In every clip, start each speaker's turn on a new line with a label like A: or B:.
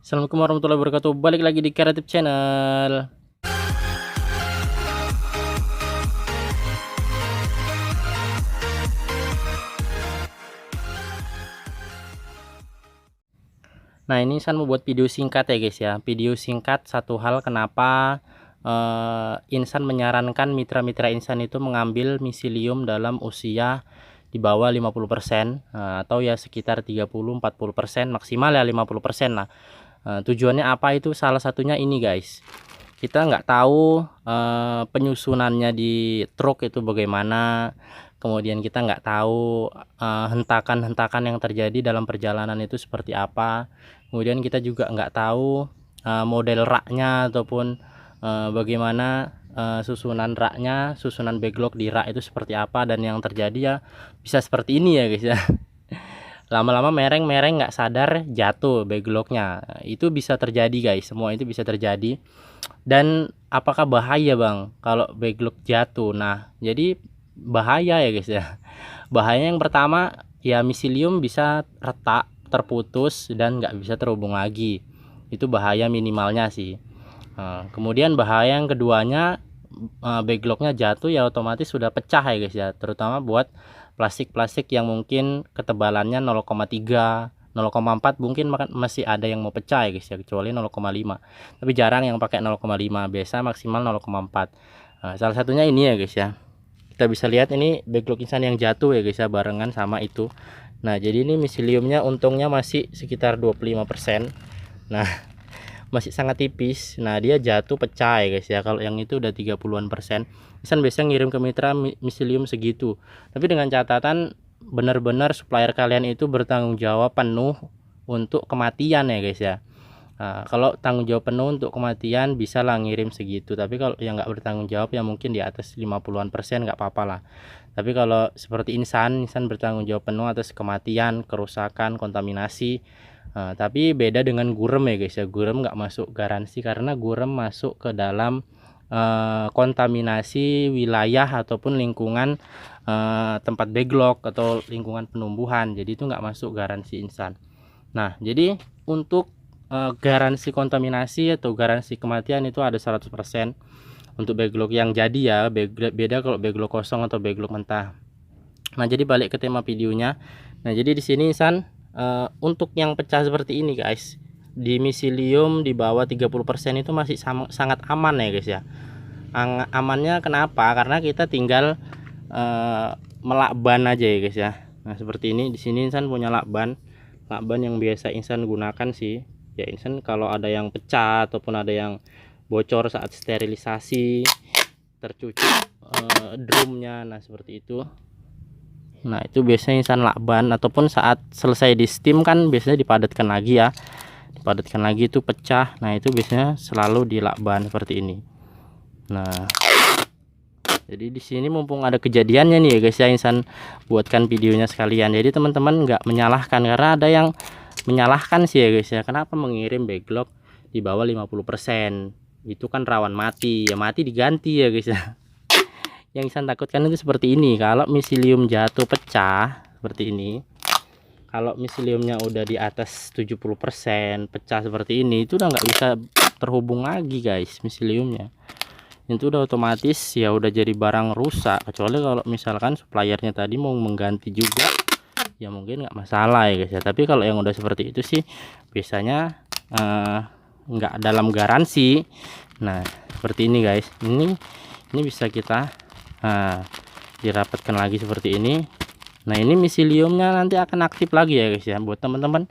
A: Assalamualaikum warahmatullahi wabarakatuh. Balik lagi di Kreatif Channel. Nah, ini Insan mau buat video singkat ya guys ya. Video singkat satu hal kenapa Insan menyarankan mitra-mitra Insan itu mengambil miselium dalam usia di bawah 50%, atau ya sekitar 30-40%, maksimal ya 50% lah. Tujuannya apa itu? Salah satunya ini guys. Kita nggak tahu penyusunannya di truk itu bagaimana, kemudian kita nggak tahu hentakan-hentakan yang terjadi dalam perjalanan itu seperti apa, kemudian kita juga nggak tahu model raknya ataupun bagaimana susunan raknya, susunan backlog di rak itu seperti apa, dan yang terjadi ya bisa seperti ini ya guys ya. Lama-lama mereng-mereng nggak sadar jatuh backlognya. Itu bisa terjadi guys, semua itu bisa terjadi. Dan apakah bahaya bang kalau backlog jatuh? Nah, jadi bahaya ya guys ya. Bahaya yang pertama ya, miselium bisa retak, terputus, dan nggak bisa terhubung lagi. Itu bahaya minimalnya sih. Kemudian bahaya yang keduanya, backlognya jatuh ya otomatis sudah pecah ya guys ya, terutama buat plastik-plastik yang mungkin ketebalannya 0,3 0,4 mungkin masih ada yang mau pecah ya guys ya, kecuali 0,5, tapi jarang yang pakai 0,5, biasa maksimal 0,4. Salah satunya ini ya guys ya, kita bisa lihat ini backlog Insan yang jatuh ya guys ya, barengan sama itu. Nah, jadi ini miseliumnya untungnya masih sekitar 25%. Nah, masih sangat tipis. Nah, dia jatuh pecah ya guys ya. Kalau yang itu udah 30-an%, Insan biasa ngirim ke mitra miselium segitu. Tapi dengan catatan benar-benar supplier kalian itu bertanggung jawab penuh untuk kematian ya guys ya. Nah, kalau tanggung jawab penuh untuk kematian bisa lah ngirim segitu. Tapi kalau yang nggak bertanggung jawab ya mungkin di atas 50-an% nggak apa-apa lah. Tapi kalau seperti Insan bertanggung jawab penuh atas kematian, kerusakan, kontaminasi. Tapi beda dengan gurem ya guys ya. Gurem nggak masuk garansi karena gurem masuk ke dalam kontaminasi wilayah ataupun lingkungan tempat backlog atau lingkungan penumbuhan. Jadi itu nggak masuk garansi Insan. Nah, jadi untuk garansi kontaminasi atau garansi kematian itu ada 100% untuk backlog yang jadi ya. Beda kalau backlog kosong atau backlog mentah. Nah, jadi balik ke tema videonya. Nah, jadi di sini Insan, untuk yang pecah seperti ini guys, di miselium di bawah 30% itu masih sangat aman ya guys ya. Amannya kenapa? Karena kita tinggal melakban aja ya guys ya. Nah, seperti ini di sini Insan punya lakban yang biasa Insan gunakan sih ya. Insan kalau ada yang pecah ataupun ada yang bocor saat sterilisasi, tercucuk drumnya, nah seperti itu. Nah, itu biasanya Insan lakban, ataupun saat selesai di steam kan biasanya dipadatkan lagi ya. Dipadatkan lagi itu pecah. Nah, itu biasanya selalu dilakban seperti ini. Nah, jadi di sini mumpung ada kejadiannya nih ya guys ya, Insan buatkan videonya sekalian. Jadi teman-teman nggak menyalahkan, karena ada yang menyalahkan sih ya guys ya. Kenapa mengirim backlog di bawah 50%? Itu kan rawan mati. Ya mati diganti ya guys ya. Yang Insan takutkan itu seperti ini. Kalau miselium jatuh pecah seperti ini, kalau miseliumnya udah di atas 70% pecah seperti ini, itu udah nggak bisa terhubung lagi guys miseliumnya. Itu udah otomatis ya udah jadi barang rusak. Kecuali kalau misalkan suppliernya tadi mau mengganti juga, ya mungkin nggak masalah ya guys ya. Tapi kalau yang udah seperti itu sih biasanya nggak dalam garansi. Nah, seperti ini guys. Ini bisa kita dirapatkan lagi seperti ini. Nah, ini miseliumnya nanti akan aktif lagi ya guys ya. Buat teman-teman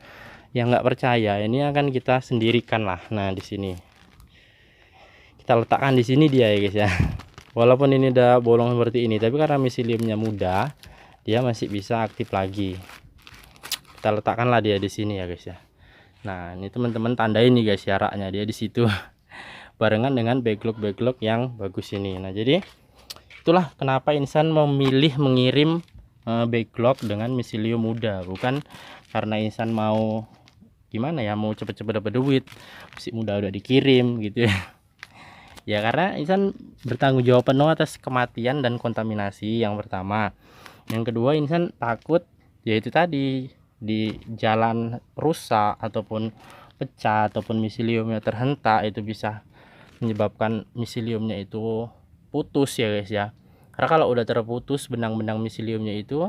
A: yang nggak percaya, ini akan kita sendirikan lah. Nah, di sini kita letakkan, di sini dia ya guys ya. Walaupun ini udah bolong seperti ini, tapi karena miseliumnya mudah, dia masih bisa aktif lagi. Kita letakkanlah dia di sini ya guys ya. Nah, ini teman-teman tandai nih guys ya, raknya dia di situ. Barengan dengan backlog yang bagus ini. Nah, jadi itulah kenapa Insan memilih mengirim backlog dengan miselium muda. Bukan karena Insan mau gimana ya, mau cepet-cepet dapat duit, si muda udah dikirim gitu ya. Ya karena Insan bertanggung jawab penuh atas kematian dan kontaminasi yang pertama. Yang kedua, Insan takut yaitu tadi di jalan rusak ataupun pecah ataupun miseliumnya terhentak, itu bisa menyebabkan miseliumnya itu putus ya guys ya. Karena kalau udah terputus benang-benang miseliumnya itu,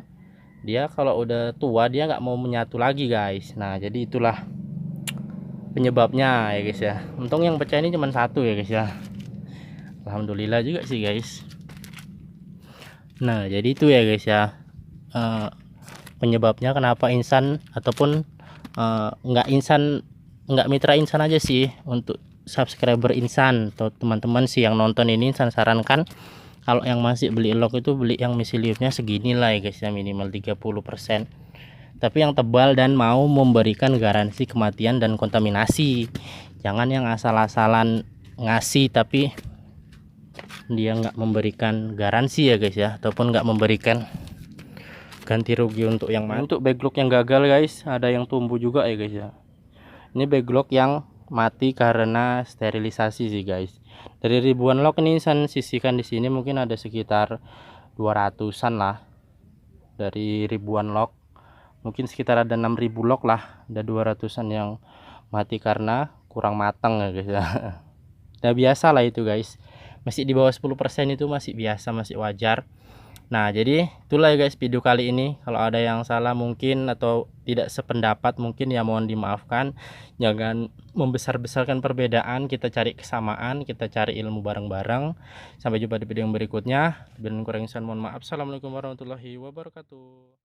A: dia kalau udah tua dia nggak mau menyatu lagi guys. Nah jadi itulah penyebabnya ya guys ya. Untung yang pecah ini cuma satu ya guys ya, alhamdulillah juga sih guys. Nah jadi itu ya guys ya, penyebabnya kenapa insan ataupun nggak mitra insan aja sih, untuk subscriber insan atau teman-teman sih yang nonton ini, insan sarankan kalau yang masih beli lock itu beli yang miseliumnya segini lah ya guys ya, minimal 30%, tapi yang tebal dan mau memberikan garansi kematian dan kontaminasi. Jangan yang asal-asalan ngasih tapi dia nggak memberikan garansi ya guys ya, ataupun nggak memberikan ganti rugi untuk yang mati. Untuk backlog yang gagal guys, ada yang tumbuh juga ya guys ya. Ini backlog yang mati karena sterilisasi sih guys. Dari ribuan lock ini saya sisihkan di sini mungkin ada sekitar 200-an lah. Dari ribuan lock mungkin sekitar ada 6.000 lock lah, ada 200-an yang mati karena kurang matang ya guys ya. Udah biasa lah itu guys, masih di bawah 10% itu masih biasa, masih wajar. Nah jadi itulah ya guys video kali ini. Kalau ada yang salah mungkin atau tidak sependapat mungkin ya mohon dimaafkan. Jangan membesar-besarkan perbedaan, kita cari kesamaan, kita cari ilmu bareng-bareng. Sampai jumpa di video yang berikutnya. Bila kurang mohon maaf. Assalamualaikum warahmatullahi wabarakatuh.